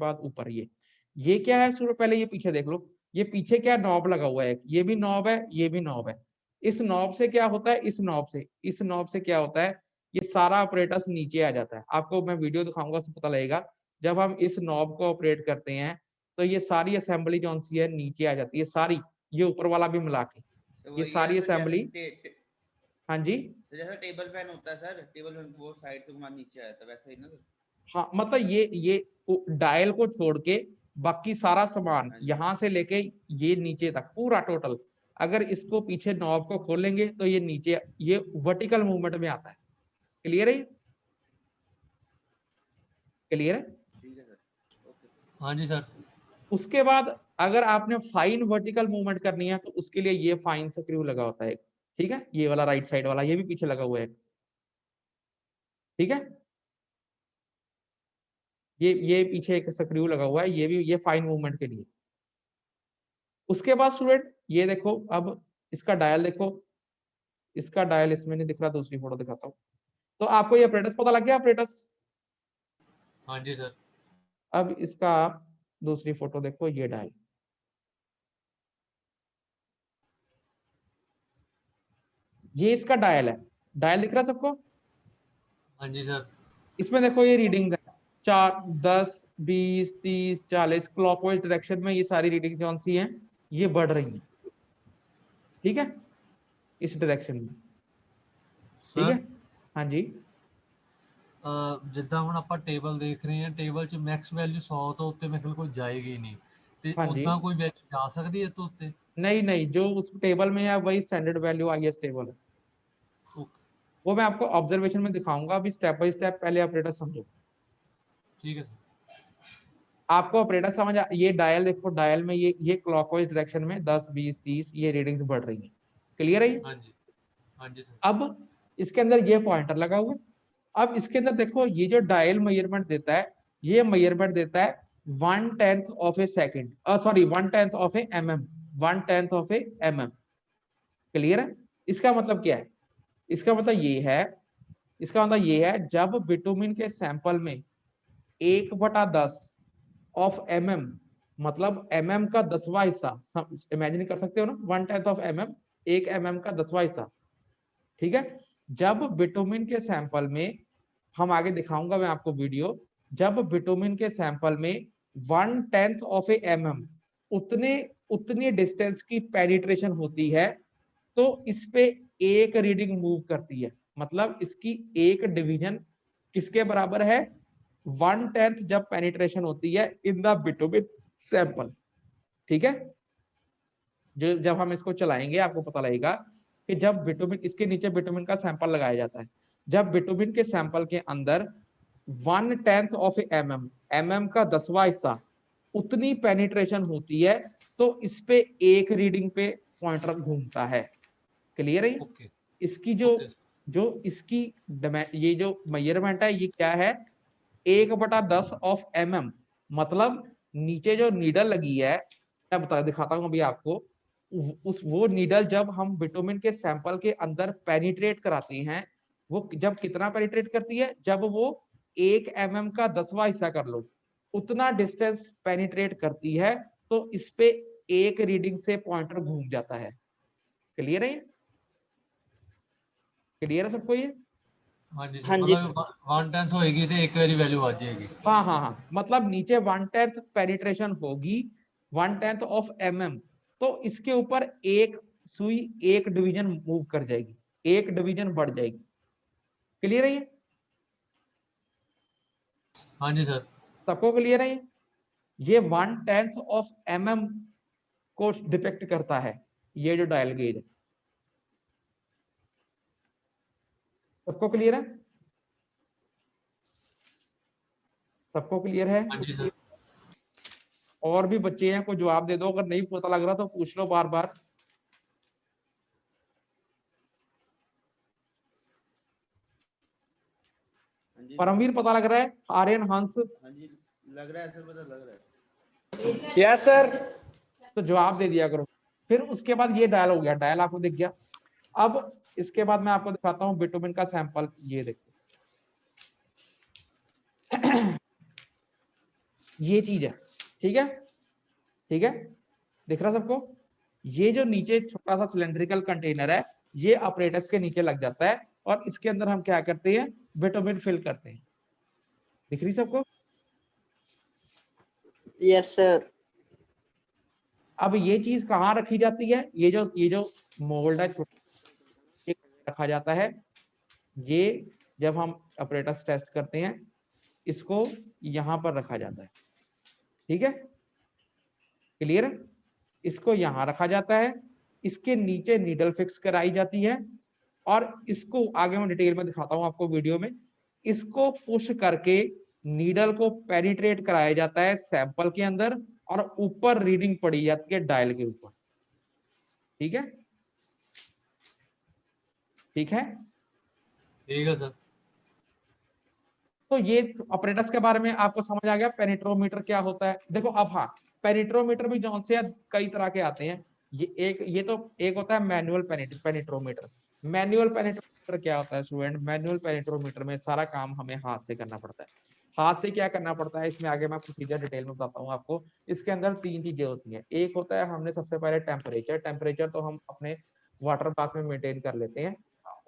बाद ऊपर ये क्या है सूर्य, पहले ये पीछे देख लो, ये पीछे क्या नॉब लगा हुआ है, ये भी नॉब है, ये भी नॉब है। इस नॉब से क्या होता है, इस नॉब से क्या होता है, ये सारा ऑपरेटर्स नीचे आ जाता है। आपको मैं वीडियो दिखाऊंगा उससे पता लगेगा। जब हम इस नॉब को ऑपरेट करते हैं तो ये सारी असेंबली जो सी है नीचे आ जाती है सारी, ये ऊपर वाला भी मिला के, तो ये वही है ना सारी सर, असेंबली। हाँ जी, तो जैसा टेबल फैन होता है सर, टेबल फैन वो साइड से घुमा नीचे आया था, वैसा ही ना सर। हाँ मतलब ये डायल को छोड़ के बाकी सारा सामान हाँ जी। यहां से लेके ये नीचे तक पूरा टोटल, अगर इसको पीछे नॉब को खोलेंगे तो ये नीचे, ये वर्टिकल मूवमेंट में आता है। क्लियर है, क्लियर है। ठीक है सर, ओके। हाँ जी सर। उसके बाद अगर आपने फाइन वर्टिकल मूवमेंट करनी है तो उसके लिए ये फाइन स्क्रू लगा होता है, ठीक है, ये वाला राइट साइड वाला, ये भी पीछे लगा हुआ है, ठीक है। ये पीछे एक स्क्रू लगा हुआ है, ये भी, ये फाइन मूवमेंट के लिए। उसके बाद स्टूडेंट ये देखो, अब इसका डायल देखो, इसका डायल इसमें नहीं दिख रहा, दूसरी फोटो दिखाता हूँ। तो आपको ये अपरेटस पता लग गया, अपरेटस। हाँ जी सर। अब इसका आप दूसरी फोटो देखो, ये डायल, ये इसका डायल है। डायल दिख रहा है सबको? हाँ जी सर। इसमें देखो ये रीडिंग है, 4, 10, 20, 30, 40 क्लॉकवाइज डायरेक्शन में ये सारी रीडिंग कौन सी हैं, ये बढ़ रही हैं, ठीक है, इस डायरेक्शन में, ठीक है। सर हाँ जी, ਜਿੱਦਾਂ ਹੁਣ ਆਪਾਂ ਟੇਬਲ ਦੇਖ ਰਹੇ ਹਾਂ, ਟੇਬਲ 'ਚ ਮੈਕਸ ਵੈਲਿਊ 100 ਤੋਂ ਉੱਤੇ ਮੇਰੇ ਖਿਆਲ ਕੋਈ ਜਾਏਗੀ ਨਹੀਂ, ਤੇ हाँ जी। ਉੱਦਾਂ ਕੋਈ ਵੈਲਿਊ ਜਾ ਸਕਦੀ ਹੈ ਇਹ ਤੋਂ ਉੱਤੇ? नहीं नहीं, जो उस टेबल में है वही स्टैंडर्ड वैल्यू IS टेबल है, ओके, वो मैं आपको ऑब्जर्वेशन में दिखाऊंगा। अभी स्टेप बाय स्टेप पहले ऑपरेटर समझो। ठीक है सर। आपको ऑपरेटर समझ ये डायल देखो, डायल में ये क्लॉकवाइज डायरेक्शन में 10, 20, 30 ये रीडिंग्स बढ़ रही हैं। क्लियर है ये? हाँ जी, हाँ जी सर। अब इसके अंदर ये पॉइंटर लगा हुआ है। अब इसके अंदर देखो, ये जो डायल मेजरमेंट देता है, ये मेजरमेंट देता है 1/10 of A second, sorry 1/10 of A mm, 1/10 of A mm। Clear है? इसका मतलब क्या है? इसका मतलब ये है, इसका मतलब ये है, जब बिटुमिन के सैंपल में 1/10 ऑफ mm, मतलब mm का 10वां हिस्सा, इमेजिन कर सकते हो ना, 1/10 ऑफ mm, 1 mm का 10वां हिस्सा, ठीक है। जब बिटुमिन के सैंपल में, हम आगे दिखाऊंगा मैं आपको वीडियो, जब बिटुमिन के सैंपल में 1/10 ऑफ ए mm, उतने उतनी डिस्टेंस की पेनिट्रेशन होती है, तो इस पे एक रीडिंग मूव करती है, मतलब इसकी एक डिवीजन किसके बराबर है, 1/10 जब पेनिट्रेशन होती है इन द बिटुमिन सैंपल, ठीक है। जो जब हम इसको चलाएंगे आपको पता लगेगा कि जब बिटुमिन, इसके नीचे बिटुमिन का सैंपल लगाया जाता है, जब बिटुमिन के सैंपल के अंदर 1/10 ऑफ mm, mm का 10वां हिस्सा, उतनी पेनिट्रेशन होती है, तो इस पे एक रीडिंग पे पॉइंटर घूमता है। क्लियर है? ओके, इसकी जो ओके। जो इसकी ये जो मेजरमेंट है, ये क्या है, 1/10 ऑफ mm, मतलब नीचे जो नीडल लगी है, मैं बता दिखाता हूं अभी आपको, उस वो नीडल जब हम बिटुमिन के सैंपल के अंदर पेनिट्रेट कराते हैं, वो जब कितना पेनिट्रेट करती है, जब वो 1 mm का 10वां हिस्सा कर लो, उतना डिस्टेंस पेनिट्रेट करती है, तो इस पे एक रीडिंग से पॉइंटर घूम जाता है। क्लियर है? क्लियर है सबको ये? हाँ जी सर, हाँ जी मतलब 1/10 होएगी तो एक बारी वैल्यू आ जाएगी। हाँ हाँ हाँ, मतलब नीचे 1/10 पेनिट्रेशन होगी, 1/10 ऑफ mm, तो इसके ऊपर एक सुई, एक डिवीजन मूव कर जाएगी, एक डिवीजन बढ़ जाएगी। क्लियर है ये? हाँ जी सर। सबको क्लियर है ये 1/10 ऑफ mm को डिपेक्ट करता है ये जो डायल गेज है। सबको क्लियर है? सबको क्लियर है? हाँ जी सर। और भी बच्चे हैं, कोई जवाब दे दो, अगर नहीं पता लग रहा तो पूछ लो बार बार। हाँ जी परमवीर पता लग रहा है? आर्यन, हंस? हाँ जी, लग रहा है सर, पता लग रहा है। Yes sir. तो जवाब दे दिया करो। फिर उसके बाद ये डायल हो गया, डायल आपको दिख गया। अब इसके बाद मैं आपको दिखाता हूं बिटुमिन का सैंपल, ये देखो ये चीज है, ठीक है, ठीक है, दिख रहा सबको? ये जो नीचे छोटा सा सिलेंड्रिकल कंटेनर है, ये ऑपरेटर्स के नीचे लग जाता है और इसके अंदर हम क्या करते हैं, बिटुमिन फिल करते हैं। दिख रही सबको? Yes sir. अब ये चीज कहाँ रखी जाती है, ये जो मोल्ड है ये रखा जाता है। ये जब हम ऑपरेटर्स टेस्ट करते हैं इसको यहां पर रखा जाता है, ठीक है, क्लियर है? इसको यहां रखा जाता है, इसके नीचे नीडल फिक्स कराई जाती है और इसको आगे मैं डिटेल में दिखाता हूं आपको वीडियो में। इसको पुश करके नीडल को पेनिट्रेट कराया जाता है सैंपल के अंदर और ऊपर रीडिंग पड़ी जाती है डायल के ऊपर, ठीक है, ठीक है। ठीक है सर। तो ये ऑपरेटर्स के बारे में आपको समझ आ गया। पेनिट्रोमीटर क्या होता है, देखो अब हाँ, पेनिट्रोमीटर भी जो से कई तरह के आते हैं। ये तो एक होता है मैनुअल पेनिट्रोमीटर। मैनुअल पेनिट्रोमीटर क्या होता है स्टूडेंट? मैनुअल पेनिट्रोमीटर में सारा काम हमें हाथ से करना पड़ता है। हाथ से क्या करना पड़ता है, इसमें आगे मैं प्रोसीजर डिटेल में बताता हूँ आपको। इसके अंदर 3 चीजें होती हैं। एक होता है हमने सबसे पहले टेम्परेचर, टेम्परेचर तो हम अपने वाटर बाथ में मेंटेन कर लेते हैं।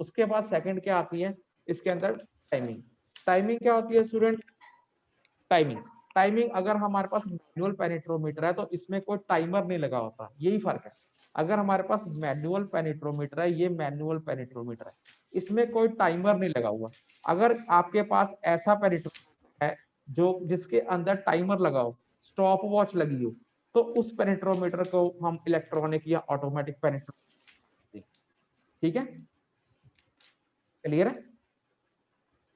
उसके बाद सेकंड क्या आती है इसके अंदर, टाइमिंग। टाइमिंग क्या होती है स्टूडेंट? टाइमिंग, टाइमिंग अगर हमारे पास मैनुअल पेनिट्रोमीटर है तो इसमें कोई टाइमर नहीं लगा होता, यही फर्क है। अगर हमारे पास मैनुअल पेनिट्रोमीटर है, ये मैनुअल पेनिट्रोमीटर है, इसमें कोई टाइमर नहीं लगा हुआ। अगर आपके पास ऐसा पेनिट्रोमीटर है जो जिसके अंदर टाइमर लगा हो, स्टॉप वॉच लगी हो, तो उस पेनिट्रोमीटर को हम इलेक्ट्रॉनिक या ऑटोमेटिक पेनिट्रोमीटर, ठीक है, क्लियर है?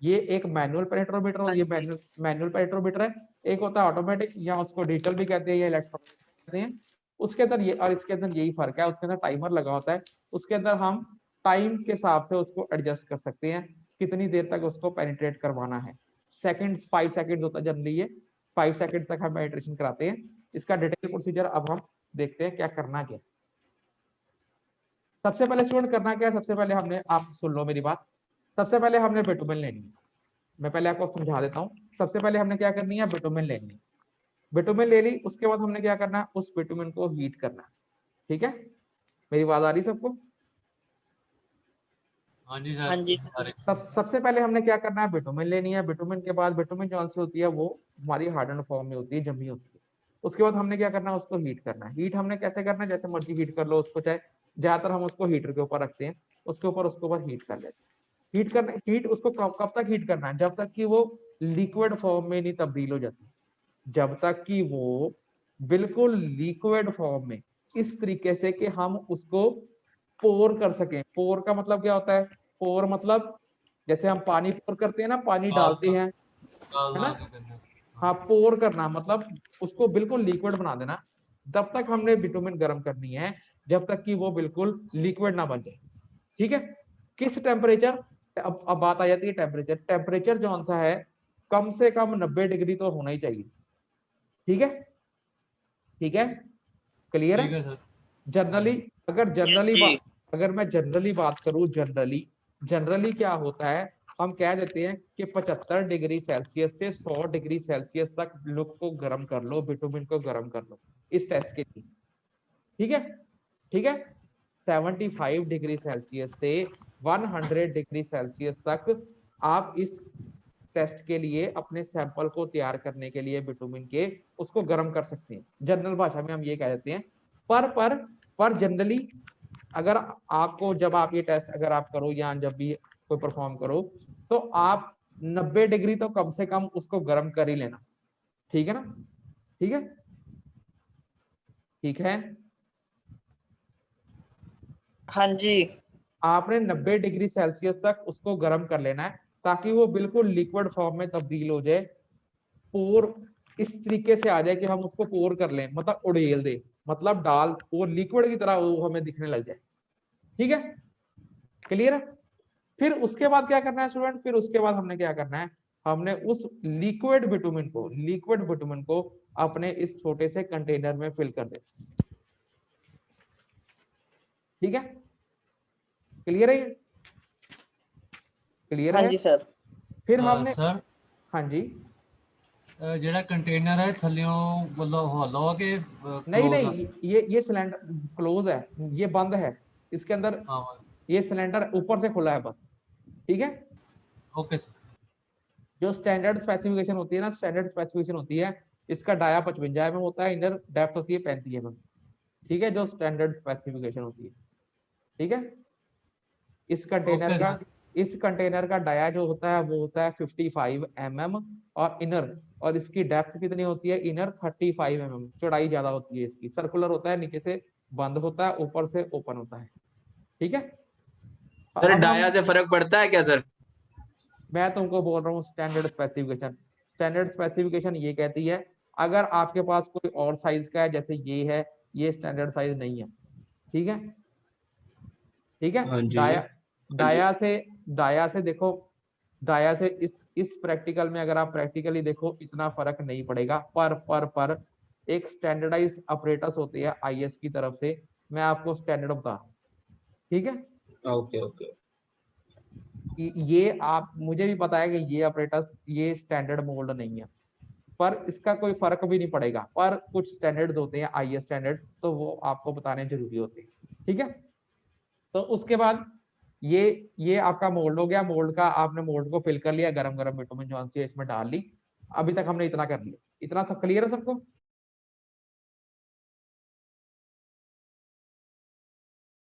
ये एक मैनुअल पेनिट्रोमीटर और ये मैनुअल पेनिट्रोमीटर है। एक होता है ऑटोमेटिक, या उसको डिजिटल भी कहते हैं या इलेक्ट्रॉनिक कहते हैं। उसके अंदर ये और इसके अंदर यही फर्क है, उसके अंदर टाइमर लगा होता है। उसके अंदर हम टाइम के हिसाब से उसको एडजस्ट कर सकते हैं, कितनी देर तक उसको पेनिट्रेट करवाना है। सेकंड्स 5 सेकंड्स होता है जनरली, ये 5 सेकंड तक हम पेनिट्रेशन कराते हैं। इसका डिटेल प्रोसीजर अब हम देखते हैं क्या करना क्या। सबसे पहले स्टूडेंट करना क्या है, सबसे पहले हमने, आप सुन लो मेरी बात, सबसे पहले हमने बिटुमिन लेनी है। मैं पहले आपको समझा देता हूँ। सबसे पहले हमने क्या करनी है, बिटुमिन लेनी है। बिटुमिन ले ली, उसके बाद हमने क्या करना है, उस बिटुमिन को हीट करना है, ठीक है। मेरी आवाज आ रही सबको? हाँ जी सर। हाँ जी। सबसे पहले हमने क्या करना है, बिटुमिन लेनी है। बिटुमिन के बाद, बिटुमिन जो सी होती है वो हमारी हार्डन फॉर्म में होती है, जमी होती है। उसके बाद हमने क्या करना है, उसको हीट करना है। हीट हमने कैसे करना है, जैसे मर्जी हीट कर लो उसको, चाहे ज्यादातर हम उसको हीटर के ऊपर रखते हैं, उसके ऊपर हीट कर लेते हैं। हीट करना, हीट उसको कब तक हीट करना है, जब तक कि वो लिक्विड फॉर्म में नहीं तब्दील हो जाती। जब तक कि वो बिल्कुल लिक्विड फॉर्म में, इस तरीके से कि हम उसको पोर कर सकें। पोर का मतलब क्या होता है? पोर मतलब जैसे हम पानी पोर करते हैं ना, पानी डालते हैं, है ना? करना। हाँ, पोर करना मतलब उसको बिल्कुल लिक्विड बना देना। तब तक हमने बिटुमिन गर्म करनी है जब तक कि वो बिल्कुल लिक्विड ना बन जाए, ठीक है। किस टेम्परेचर, अब बात आ जाती है टेम्परेचर। टेम्परेचर जो सा है कम से कम 90 डिग्री तो होना ही चाहिए, ठीक है, ठीक है, क्लियर ठीक है? है सर। जनरली, अगर जनरली जी। बात, अगर मैं जनरली बात करूं, जनरली जनरली क्या होता है, हम कह देते हैं कि 75 डिग्री सेल्सियस से 100 डिग्री सेल्सियस तक लुक को गर्म कर लो, बिटुमिन को गर्म कर लो इस टेस्ट के लिए, ठीक है, ठीक है। 75 डिग्री सेल्सियस से 100 डिग्री सेल्सियस तक आप इस टेस्ट के लिए अपने सैंपल को तैयार करने के लिए बिटुमिन के उसको गर्म कर सकते हैं। जनरल भाषा में हम ये कह देते हैं। पर जनरली अगर आपको, जब आप ये टेस्ट अगर आप करो या जब भी कोई परफॉर्म करो, तो आप 90 डिग्री तो कम से कम उसको गर्म कर ही लेना, ठीक है ना? ठीक है, ठीक है। हाँ जी। आपने 90 डिग्री सेल्सियस तक उसको गर्म कर लेना है ताकि वो बिल्कुल लिक्विड फॉर्म में तब्दील हो जाए। पोर इस तरीके से आ जाए कि हम उसको पोर कर लें, मतलब उड़ेल दे, मतलब डाल वो लिक्विड की तरह वो हमें दिखने लग जाए, ठीक है, क्लियर है? फिर उसके बाद क्या करना है स्टूडेंट, फिर उसके बाद हमने क्या करना है, हमने उस लिक्विड बिटुमिन को अपने इस छोटे से कंटेनर में फिल कर दे, ठीक है, क्लियर है? क्लियर हाँ है? जी सर। फिर हमने, सर हाँ जी, ਜਿਹੜਾ ਕੰਟੇਨਰ ਹੈ ਥੱਲਿਓਂ ਮਤਲਬ ਹੌਲਾ ਹੋ ਕੇ नहीं close ਆ? नहीं, ये सिलेंडर क्लोज है, ये बंद है, इसके अंदर हाँ ये सिलेंडर ऊपर से खुला है बस, ठीक है। Okay sir. जो स्टैंडर्ड स्पेसिफिकेशन होती है ना, स्टैंडर्ड स्पेसिफिकेशन होती है, इसका डाया 55 mm होता है, इनर डेप्थ होती है 35 mm, ठीक है, जो स्टैंडर्ड स्पेसिफिकेशन होती है, ठीक है। इस कंटेनर ओके का सर। इस कंटेनर का डाया जो होता है वो होता है 55 mm, और इनर, और इसकी डेप्थ कितनी होती है, इनर 35 mm, चौड़ाई ज्यादा होती है इसकी, सर्कुलर होता है, नीचे से बंद होता है, ऊपर से ओपन होता है, ठीक है। सर अब डाया से फर्क पड़ता है क्या सर? मैं तुमको बोल रहा हूँ स्टैंडर्ड स्पेसिफिकेशन, स्टैंडर्ड स्पेसिफिकेशन ये कहती है अगर आपके पास कोई और साइज का है, जैसे ये है, ये स्टैंडर्ड साइज नहीं है, ठीक है, ठीक है। हाँ जी। डाया से देखो, डाया से इस प्रैक्टिकल में अगर आप प्रैक्टिकली देखो इतना फर्क नहीं पड़ेगा, पर एक स्टैंडर्डाइज्ड ऑपरेटर्स होती है आईएस की तरफ से, मैं आपको स्टैंडर्ड बता रहा हूं, ठीक है। Okay okay. ये आप, मुझे भी पता है कि ये ऑपरेटर्स ये स्टैंडर्ड मोल्ड नहीं है, पर इसका कोई फर्क भी नहीं पड़ेगा, पर कुछ स्टैंडर्ड्स होते हैं आईएस स्टैंडर्ड्स, तो वो आपको बताने जरूरी होते हैं, ठीक है। तो उसके बाद ये आपका मोल्ड हो गया, मोल्ड का आपने मोल्ड को फिल कर लिया, गरम गरम बिटुमेन जॉन सी इसमें डाल ली, अभी तक हमने इतना कर लिया, इतना सब क्लियर है सबको।